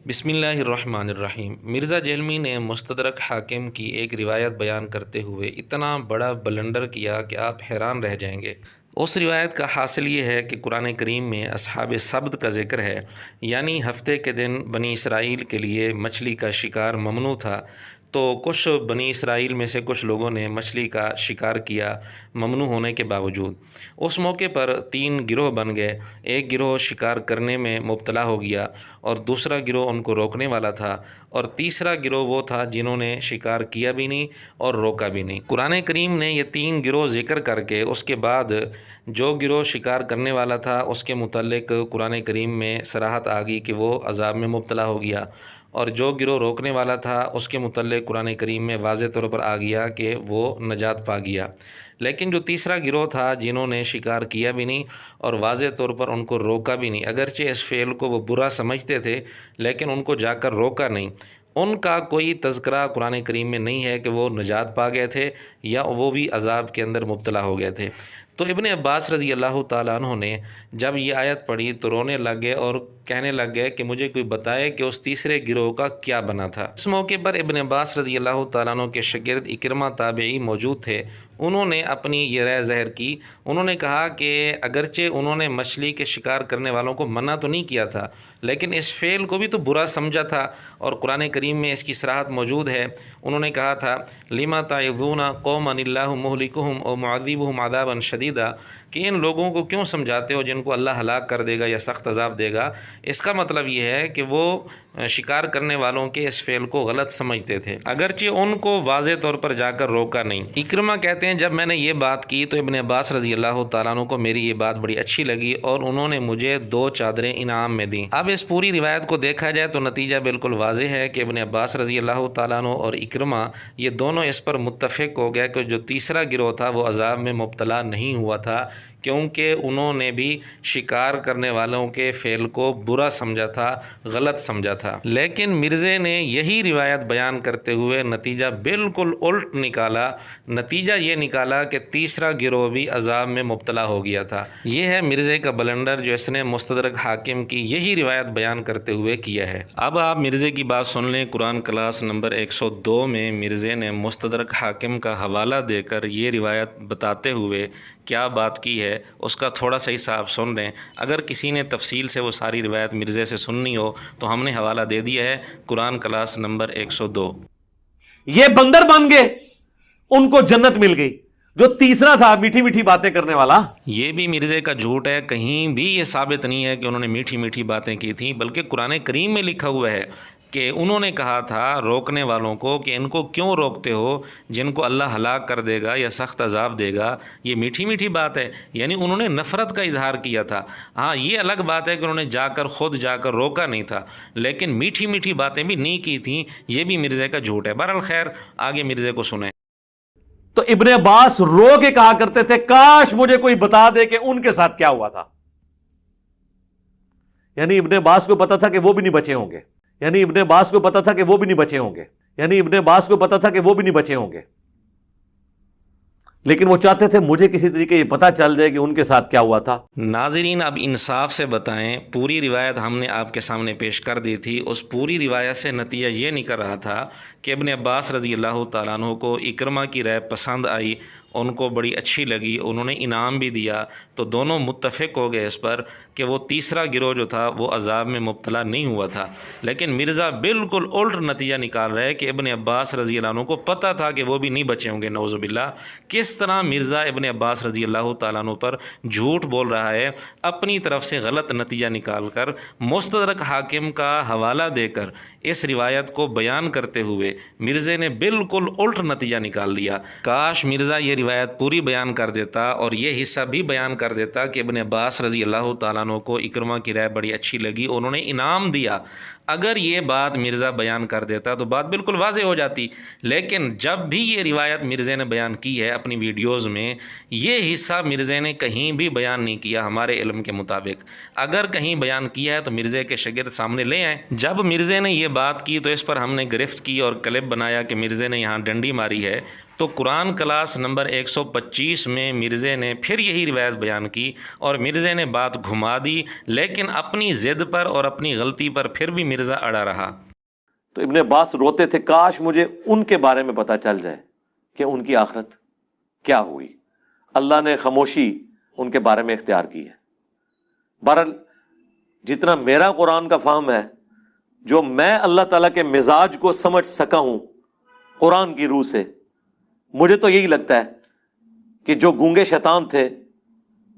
بسم اللہ الرحمن الرحیم۔ مرزا جہلمی نے مستدرک حاکم کی ایک روایت بیان کرتے ہوئے اتنا بڑا بلنڈر کیا کہ آپ حیران رہ جائیں گے۔ اس روایت کا حاصل یہ ہے کہ قرآن کریم میں اصحاب سبت کا ذکر ہے، یعنی ہفتے کے دن بنی اسرائیل کے لیے مچھلی کا شکار ممنوع تھا، تو کچھ بنی اسرائیل میں سے کچھ لوگوں نے مچھلی کا شکار کیا ممنوع ہونے کے باوجود۔ اس موقع پر تین گروہ بن گئے۔ ایک گروہ شکار کرنے میں مبتلا ہو گیا اور دوسرا گروہ ان کو روکنے والا تھا، اور تیسرا گروہ وہ تھا جنہوں نے شکار کیا بھی نہیں اور روکا بھی نہیں۔ قرآن کریم نے یہ تین گروہ ذکر کر کے اس کے بعد جو گروہ شکار کرنے والا تھا اس کے متعلق قرآن کریم میں صراحت آ گئی کہ وہ عذاب میں مبتلا ہو گیا، اور جو گروہ روکنے والا تھا اس کے متعلق قرآن کریم میں واضح طور پر آ گیا کہ وہ نجات پا گیا۔ لیکن جو تیسرا گروہ تھا جنہوں نے شکار کیا بھی نہیں اور واضح طور پر ان کو روکا بھی نہیں، اگرچہ اس فعل کو وہ برا سمجھتے تھے لیکن ان کو جا کر روکا نہیں، ان کا کوئی تذکرہ قرآن کریم میں نہیں ہے کہ وہ نجات پا گئے تھے یا وہ بھی عذاب کے اندر مبتلا ہو گئے تھے۔ تو ابن عباس رضی اللہ تعالیٰ عنہ نے جب یہ آیت پڑھی تو رونے لگ گئے اور کہنے لگ گئے کہ مجھے کوئی بتائے کہ اس تیسرے گروہ کا کیا بنا تھا۔ اس موقع پر ابن عباس رضی اللہ تعالیٰ عنہ کے شاگرد اکرمہ تابعی موجود تھے۔ انہوں نے اپنی یہ رائے ظاہر کی۔ انہوں نے کہا کہ اگرچہ انہوں نے مچھلی کے شکار کرنے والوں کو منع تو نہیں کیا تھا، لیکن اس فعل کو بھی تو برا سمجھا تھا، اور قرآن کریم میں اس کی صراحت موجود ہے۔ انہوں نے کہا تھا لما تعظون قوما اللہ مہلکہم او معذبہم عذابا شدیدا، کہ ان لوگوں کو کیوں سمجھاتے ہو جن کو اللہ ہلاک کر دے گا یا سخت عذاب دے گا۔ اس کا مطلب یہ ہے کہ وہ شکار کرنے والوں کے اس فعل کو غلط سمجھتے تھے، اگرچہ ان کو واضح طور پر جا کر روکا نہیں۔ اکرمہ کہتے ہیں جب میں نے یہ بات کی تو ابن عباس رضی اللہ تعالیٰ عنہ کو میری یہ بات بڑی اچھی لگی اور انہوں نے مجھے 2 چادریں انعام میں دیں۔ اب اس پوری روایت کو دیکھا جائے تو نتیجہ بالکل واضح ہے کہ ابن عباس رضی اللہ تعالیٰ عنہ اور اکرمہ یہ دونوں اس پر متفق ہو گئے کہ جو تیسرا گروہ تھا وہ عذاب میں مبتلا نہیں ہوا تھا، کیونکہ انہوں نے بھی شکار کرنے والوں کے فعل کو برا سمجھا تھا، غلط سمجھا تھا۔ لیکن مرزے نے یہی روایت بیان کرتے ہوئے نتیجہ بالکل الٹ نکالا۔ نتیجہ یہ نکالا کہ تیسرا گروہ بھی عذاب میں مبتلا ہو گیا تھا۔ یہ ہے مرزے کا بلنڈر جو اس نے مستدرک حاکم کی یہی روایت بیان کرتے ہوئے کیا ہے۔ اب آپ مرزے کی بات سن لیں۔ قرآن کلاس نمبر 102 میں مرزے نے مستدرک حاکم کا حوالہ دے کر یہ روایت بتاتے ہوئے کیا بات کی ہے اس کا تھوڑا سا حصہ آپ سن لیں۔ اگر کسی نے تفصیل سے وہ ساری روایت مرزے سے سننی ہو تو ہم نے حوالہ دے دیا ہے، قرآن کلاس نمبر 102۔ یہ بندر بن گئے، ان کو جنت مل گئی۔ جو تیسرا تھا میٹھی میٹھی باتیں کرنے والا، یہ بھی مرزے کا جھوٹ ہے، کہیں بھی یہ ثابت نہیں ہے کہ انہوں نے میٹھی میٹھی باتیں کی تھیں، بلکہ قرآن کریم میں لکھا ہوا ہے کہ انہوں نے کہا تھا روکنے والوں کو کہ ان کو کیوں روکتے ہو جن کو اللہ ہلاک کر دے گا یا سخت عذاب دے گا۔ یہ میٹھی میٹھی بات ہے، یعنی انہوں نے نفرت کا اظہار کیا تھا۔ ہاں یہ الگ بات ہے کہ انہوں نے خود جا کر روکا نہیں تھا، لیکن میٹھی میٹھی باتیں بھی نہیں کی تھیں، یہ بھی مرزے کا جھوٹ ہے۔ بہرحال خیر، آگے مرزے کو سنیں۔ تو ابن عباس رو کے کہا کرتے تھے کاش مجھے کوئی بتا دے کہ ان کے ساتھ کیا ہوا تھا۔ یعنی ابن عباس کو پتا تھا کہ وہ بھی نہیں بچے ہوں گے، یعنی ابن عباس کو پتا تھا کہ وہ بھی نہیں بچے ہوں گے، یعنی ابن عباس کو پتا تھا کہ وہ بھی نہیں بچے ہوں گے، لیکن وہ چاہتے تھے مجھے کسی طریقے یہ پتا چل جائے کہ ان کے ساتھ کیا ہوا تھا۔ ناظرین اب انصاف سے بتائیں، پوری روایت ہم نے آپ کے سامنے پیش کر دی تھی۔ اس پوری روایت سے نتیجہ یہ نکل رہا تھا کہ ابن عباس رضی اللہ تعالیٰ عنہ کو اکرمہ کی رائے پسند آئی، ان کو بڑی اچھی لگی، انہوں نے انعام بھی دیا، تو دونوں متفق ہو گئے اس پر کہ وہ تیسرا گروہ جو تھا وہ عذاب میں مبتلا نہیں ہوا تھا۔ لیکن مرزا بالکل الٹ نتیجہ نکال رہے کہ ابن عباس رضی اللہ عنہ کو پتہ تھا کہ وہ بھی نہیں بچے ہوں گے، نعوذ باللہ۔ کس طرح مرزا ابن عباس رضی اللہ تعالیٰ عنہ پر جھوٹ بول رہا ہے، اپنی طرف سے غلط نتیجہ نکال کر مستدرک حاکم کا حوالہ دے کر اس روایت کو بیان کرتے ہوئے مرزے نے بالکل الٹ نتیجہ نکال دیا۔ کاش مرزا یہ روایت پوری بیان کر دیتا اور یہ حصہ بھی بیان کر دیتا کہ ابن عباس رضی اللہ تعالیٰ عنہ کو اکرمہ کی رائے بڑی اچھی لگی، انہوں نے انعام دیا۔ اگر یہ بات مرزا بیان کر دیتا تو بات بالکل واضح ہو جاتی، لیکن جب بھی یہ روایت مرزے نے بیان کی ہے اپنی ویڈیوز میں، یہ حصہ مرزے نے کہیں بھی بیان نہیں کیا ہمارے علم کے مطابق۔ اگر کہیں بیان کیا ہے تو مرزے کے شاگرد سامنے لے آئیں۔ جب مرزے نے یہ بات کی تو اس پر ہم نے گرفت کی اور کلپ بنایا کہ مرزے نے یہاں ڈنڈی ماری ہے۔ تو قرآن کلاس نمبر 125 میں مرزے نے پھر یہی روایت بیان کی اور مرزے نے بات گھما دی، لیکن اپنی ضد پر اور اپنی غلطی پر پھر بھی مرزا اڑا رہا۔ تو ابن عباس روتے تھے کاش مجھے ان کے بارے میں پتہ چل جائے کہ ان کی آخرت کیا ہوئی۔ اللہ نے خاموشی ان کے بارے میں اختیار کی ہے۔ بہرحال جتنا میرا قرآن کا فہم ہے، جو میں اللہ تعالیٰ کے مزاج کو سمجھ سکا ہوں قرآن کی روح سے، مجھے تو یہی لگتا ہے کہ جو گونگے شیطان تھے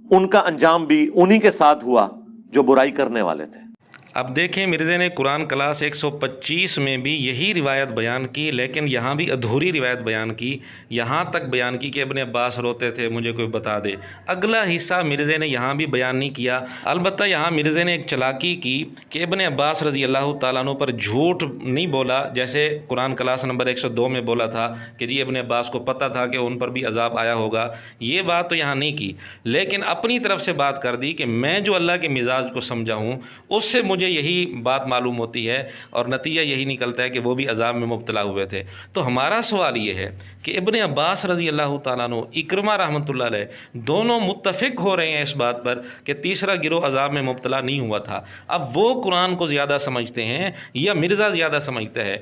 ان کا انجام بھی انہی کے ساتھ ہوا جو برائی کرنے والے تھے۔ اب دیکھیں مرزے نے قرآن کلاس 125 میں بھی یہی روایت بیان کی، لیکن یہاں بھی ادھوری روایت بیان کی، یہاں تک بیان کی کہ ابن عباس روتے تھے مجھے کوئی بتا دے۔ اگلا حصہ مرزے نے یہاں بھی بیان نہیں کیا۔ البتہ یہاں مرزے نے ایک چلاکی کی کہ ابن عباس رضی اللہ تعالیٰ عنہ پر جھوٹ نہیں بولا، جیسے قرآن کلاس نمبر 102 میں بولا تھا کہ جی ابن عباس کو پتہ تھا کہ ان پر بھی عذاب آیا ہوگا۔ یہ بات تو یہاں نہیں کی، لیکن اپنی طرف سے بات کر دی کہ میں جو اللہ کے مزاج کو سمجھا ہوں اس سے مجھے یہی بات معلوم ہوتی ہے، اور نتیجہ یہی نکلتا ہے کہ وہ بھی عذاب میں مبتلا ہوئے تھے۔ تو ہمارا سوال یہ ہے کہ ابن عباس رضی اللہ تعالیٰ عنہ، اکرمہ رحمۃ اللہ علیہ، دونوں متفق ہو رہے ہیں اس بات پر کہ تیسرا گروہ عذاب میں مبتلا نہیں ہوا تھا۔ اب وہ قرآن کو زیادہ سمجھتے ہیں یا مرزا زیادہ سمجھتا ہے؟